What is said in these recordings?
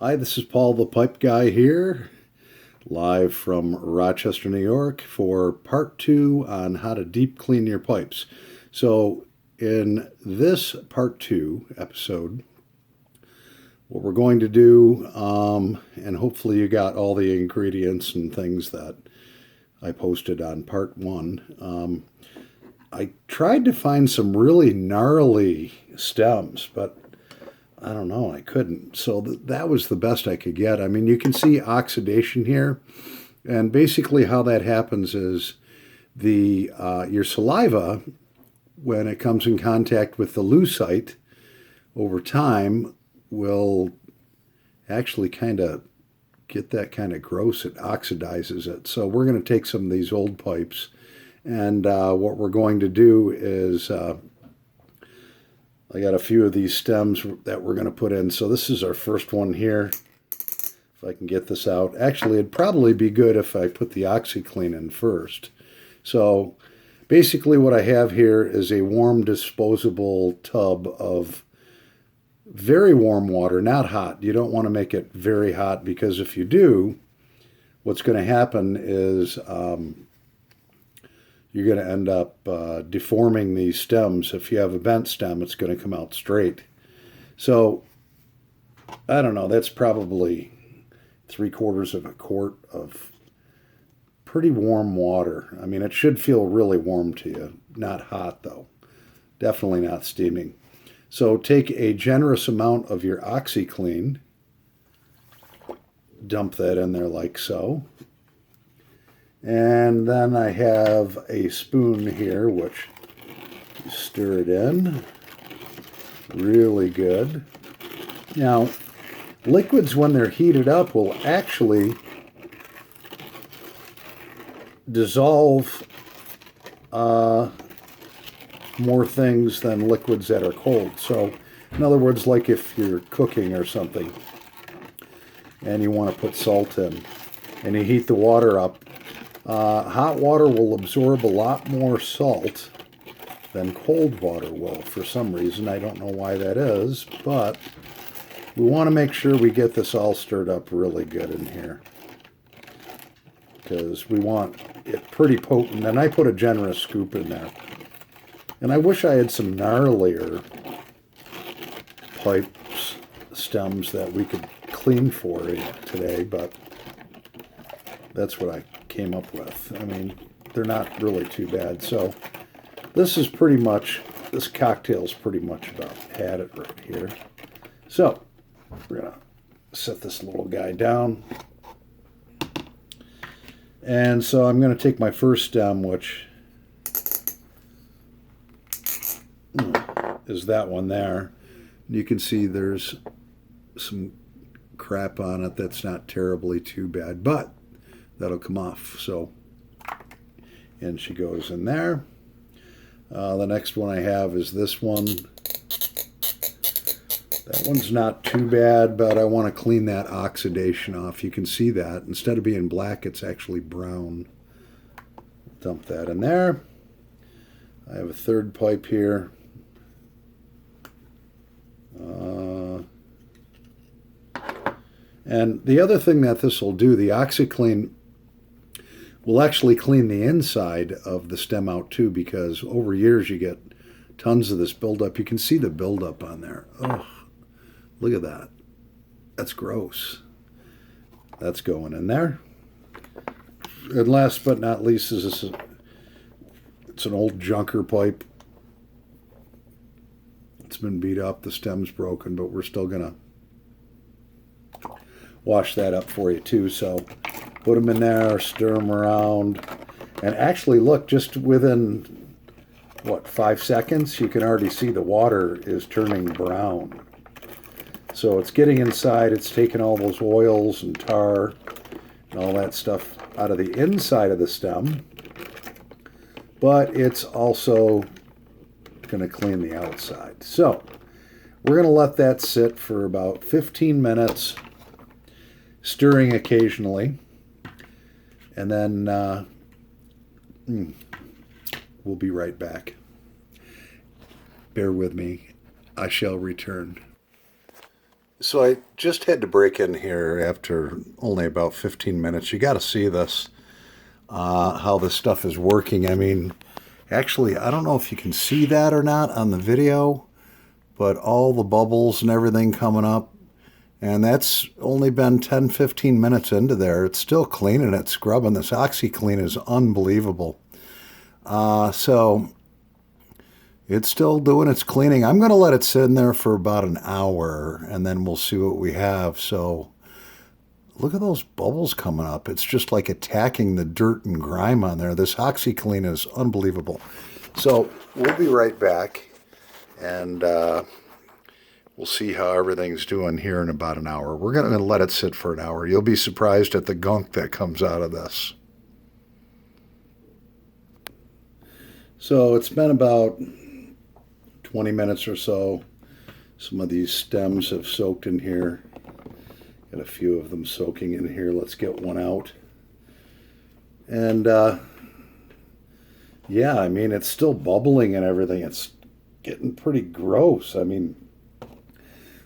Hi, this is Paul the Pipe Guy here, live from Rochester, New York, for part 2 on how to deep clean your pipes. So, in this part 2 episode, what we're going to do, and hopefully you got all the ingredients and things that I posted on part 1. I tried to find some really gnarly stems, but I don't know, I couldn't. So that was the best I could get. I mean, you can see oxidation here. And basically how that happens is your saliva, when it comes in contact with the lucite, over time will actually kind of get that kind of gross. It oxidizes it. So we're going to take some of these old pipes, and what we're going to do is I got a few of these stems that we're going to put in. So this is our first one here. If I can get this out. Actually, it'd probably be good if I put the OxiClean in first. So basically what I have here is a warm disposable tub of very warm water, not hot. You don't want to make it very hot, because if you do, what's going to happen is you're going to end up deforming these stems. If you have a bent stem, it's going to come out straight. So, I don't know, that's probably 3/4 of a quart of pretty warm water. I mean, it should feel really warm to you. Not hot, though. Definitely not steaming. So take a generous amount of your OxiClean, dump that in there like so. And then I have a spoon here, which you stir it in. Really good. Now, liquids, when they're heated up, will actually dissolve more things than liquids that are cold. So, in other words, like if you're cooking or something and you want to put salt in and you heat the water up, hot water will absorb a lot more salt than cold water will for some reason. I don't know why that is, but we want to make sure we get this all stirred up really good in here, because we want it pretty potent. And I put a generous scoop in there. And I wish I had some gnarlier pipes, stems that we could clean for today, but that's what I came up with. I mean, they're not really too bad. So this cocktail's pretty much about had it right here. So we're going to set this little guy down. And so I'm going to take my first stem, which is that one there. You can see there's some crap on it that's not terribly too bad, but that'll come off. So, and she goes in there. The next one I have is this one. That one's not too bad, but I want to clean that oxidation off. You can see that. Instead of being black, it's actually brown. Dump that in there. I have a third pipe here. And the other thing that this will do, the OxiClean will actually clean the inside of the stem out too, because over years you get tons of this buildup. You can see the buildup on there. Ugh, look at that. That's gross. That's going in there. And last but not least is this. It's an old junker pipe. It's been beat up. The stem's broken, but we're still going to wash that up for you too. So put them in there, stir them around, and actually look, just within 5 seconds, you can already see the water is turning brown. So it's getting inside, it's taking all those oils and tar and all that stuff out of the inside of the stem, but it's also going to clean the outside. So we're going to let that sit for about 15 minutes, stirring occasionally, and then we'll be right back. Bear with me. I shall return. So I just had to break in here after only about 15 minutes. You got to see this, how this stuff is working. I mean, actually, I don't know if you can see that or not on the video, but all the bubbles and everything coming up. And that's only been 10, 15 minutes into there. It's still cleaning it, scrubbing. This OxyClean is unbelievable. So it's still doing its cleaning. I'm going to let it sit in there for about an hour, and then we'll see what we have. So look at those bubbles coming up. It's just like attacking the dirt and grime on there. This OxyClean is unbelievable. So we'll be right back, and we'll see how everything's doing here in about an hour. We're going to let it sit for an hour. You'll be surprised at the gunk that comes out of this. So it's been about 20 minutes or so. Some of these stems have soaked in here. Got a few of them soaking in here. Let's get one out. And yeah, I mean, it's still bubbling and everything. It's getting pretty gross. I mean,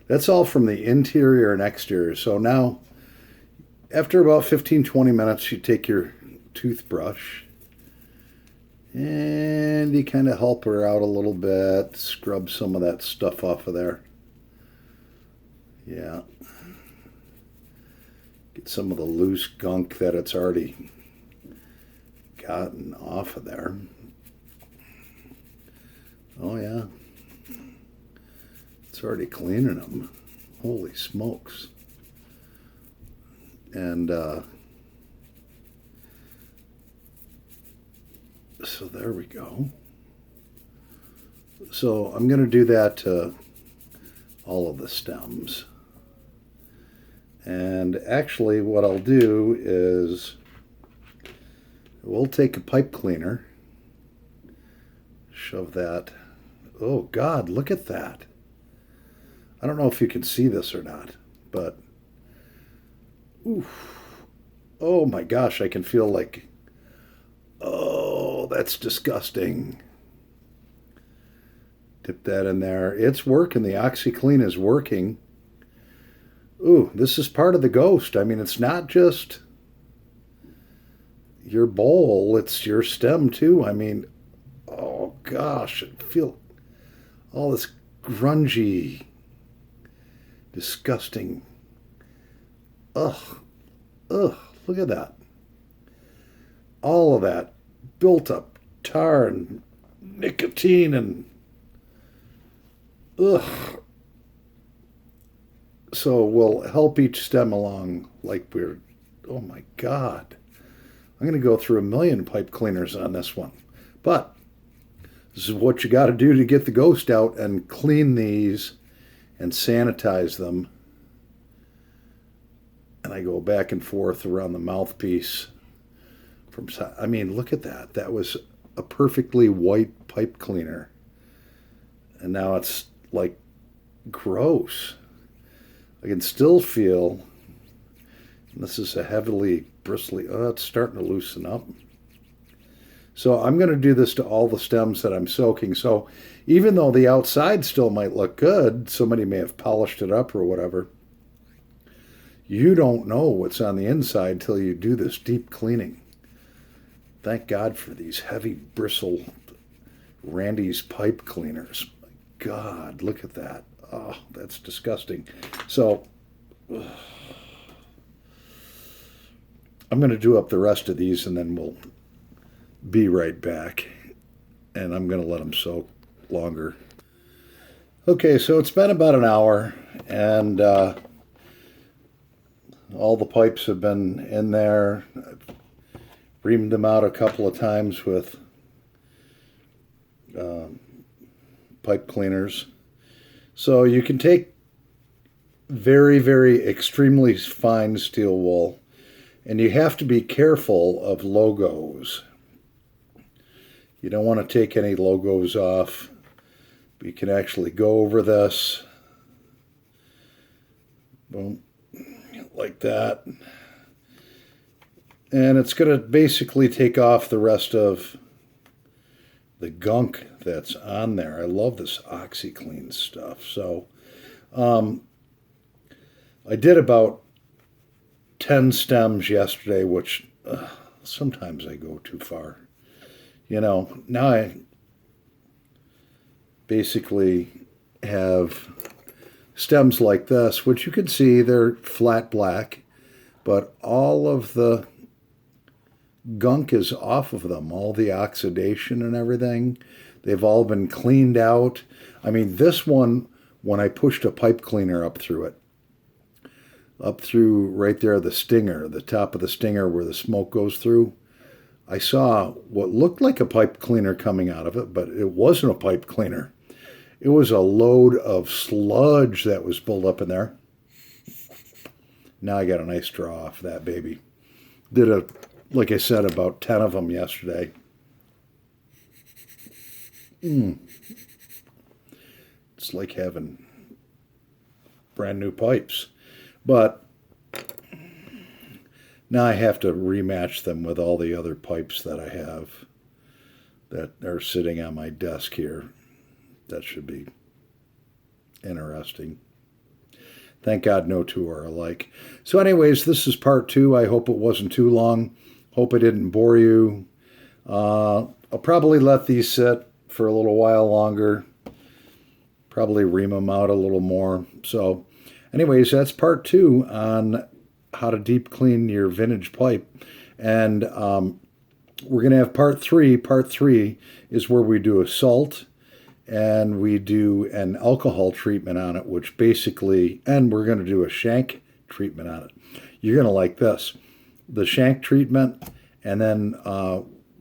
that's all from the interior and exterior. So now, after about 15-20 minutes, you take your toothbrush and you kind of help her out a little bit, scrub some of that stuff off of there. Yeah. Get some of the loose gunk that it's already gotten off of there. Oh yeah. It's already cleaning them. Holy smokes. And so there we go. So I'm going to do that to all of the stems. And actually what I'll do is we'll take a pipe cleaner, shove that. Oh God, look at that. I don't know if you can see this or not, but oof. Oh my gosh, I can feel like, oh, that's disgusting. Dip that in there. It's working. The OxyClean is working. Ooh, this is part of the ghost. I mean, it's not just your bowl, it's your stem too. I mean, oh gosh, I feel all this grungy, disgusting. Ugh, look at that. All of that built up tar and nicotine and ugh. So we'll help each stem along like we're, oh my God. I'm going to go through 1,000,000 pipe cleaners on this one. But this is what you got to do to get the ghost out and clean these and sanitize them. And I go back and forth around the mouthpiece. I mean, look at that. That was a perfectly white pipe cleaner. And now it's like gross. I can still feel, and this is a heavily bristly, oh, it's starting to loosen up. So I'm going to do this to all the stems that I'm soaking. So even though the outside still might look good, somebody may have polished it up or whatever, you don't know what's on the inside till you do this deep cleaning. Thank God for these heavy bristle Randy's pipe cleaners. My God, look at that. Oh, that's disgusting. So I'm going to do up the rest of these and then we'll be right back. And I'm going to let them soak longer. Okay, so it's been about an hour and all the pipes have been in there. I've reamed them out a couple of times with pipe cleaners. So you can take very, very extremely fine steel wool, and you have to be careful of logos. You don't want to take any logos off. But you can actually go over this. Boom. Like that. And it's going to basically take off the rest of the gunk that's on there. I love this OxyClean stuff. So I did about 10 stems yesterday, which sometimes I go too far. Now I basically have stems like this, which you can see they're flat black, but all of the gunk is off of them, all the oxidation and everything. They've all been cleaned out. I mean, this one, when I pushed a pipe cleaner up through it, up through right there, the stinger, the top of the stinger where the smoke goes through, I saw what looked like a pipe cleaner coming out of it, but it wasn't a pipe cleaner. It was a load of sludge that was built up in there. Now I got a nice draw off that baby. Like I said, about 10 of them yesterday. It's like having brand new pipes. But now I have to rematch them with all the other pipes that I have that are sitting on my desk here. That should be interesting. Thank God no two are alike. So anyways, this is part 2. I hope it wasn't too long. Hope I didn't bore you. I'll probably let these sit for a little while longer. Probably ream them out a little more. So anyways, that's part 2 on how to deep clean your vintage pipe. And we're going to have part 3. Part 3 is where we do a salt and we do an alcohol treatment on it, which basically, and we're going to do a shank treatment on it. You're going to like this. The shank treatment, and then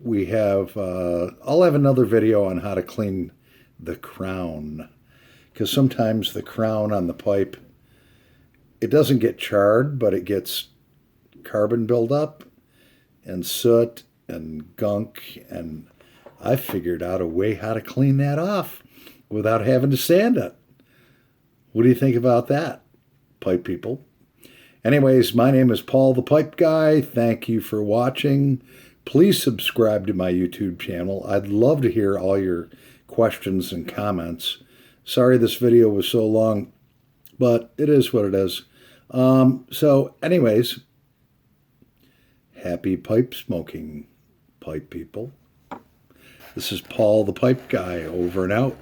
we have, I'll have another video on how to clean the crown. Because sometimes the crown on the pipe, it doesn't get charred, but it gets carbon buildup and soot and gunk, and I figured out a way how to clean that off without having to sand it. What do you think about that, pipe people? Anyways, my name is Paul the Pipe Guy. Thank you for watching. Please subscribe to my YouTube channel. I'd love to hear all your questions and comments. Sorry this video was so long, but it is what it is. So anyways, happy pipe smoking, pipe people. This is Paul the Pipe Guy, over and out.